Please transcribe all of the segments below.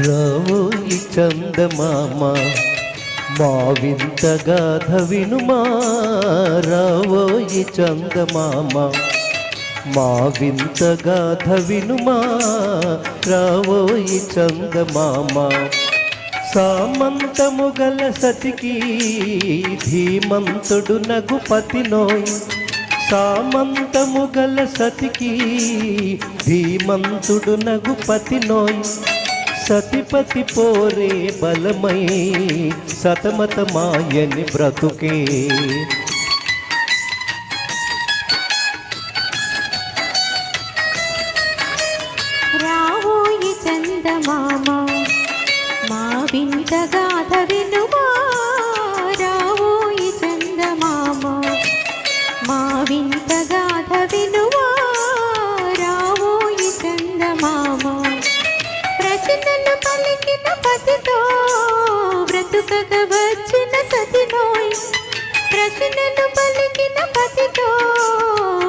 రావోయి చందమామ మా వింత గాథ వినుమా, రావోయి చందమామ మా వింత గాథ వినుమా, రావోయి చందమామ. సామంతము గల సతికి ధీమంతుడు నగుపతి నోయ్, సామంతము గల సతికి ధీమంతుడు నగుపతి నోయ్. సతిపతి పోరే బలమై సతమతమాయని బ్రతుకే. రావోయి చందమామ మా వింత గాథ వినుమా, రావోయి చందమామ మా వింత గాథ వినుమా, రావోయి చందమామ. ప్రశ్నలు పలికిన పతితో బ్రతుకగ వచ్చిన సతినోయ్, ప్రశ్నలు పలికిన పతితో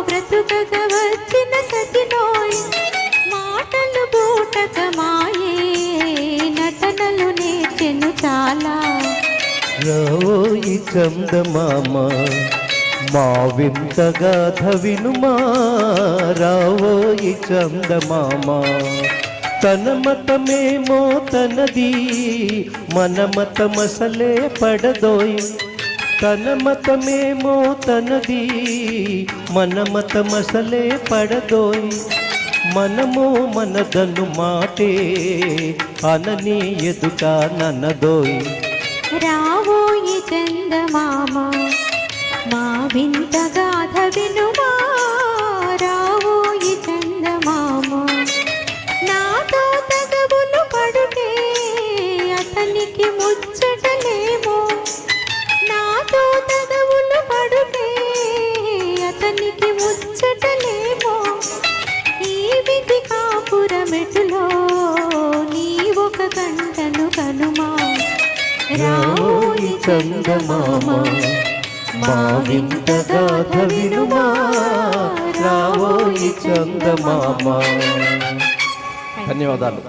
బ్రతుకగ వచ్చిన సతినోయ్. మాటలు బూటకమాయే నటనలు నేర్చెను చాలా. రావోయి చందమామ మా వింత గాథ వినుమా, రావోయి చందమామ. తన మతమేమో తనది మన మతమసలే పడదోయ్, తన మతమేమో తనది మన మతమసలే పడదోయ్. మనము మనదను మాటే అనని ఎదుట నన్నదోయ్. రావోయి చందమామ మా వింత గాథ వినుమా, రావోయి చందమామ. నాతో తగవులు పడుటే అతనికి ముచ్చటలేమో, నాతో తగవులు పడుటే అతనికి ముచ్చటలేమో. ఈ విధి కాపురమెటులో నీ ఒక గంటను కనుమా. రావోయి చందమామ మా వింత గాథ వినుమా, రావోయి చందమామ. ధన్యవాదాలు.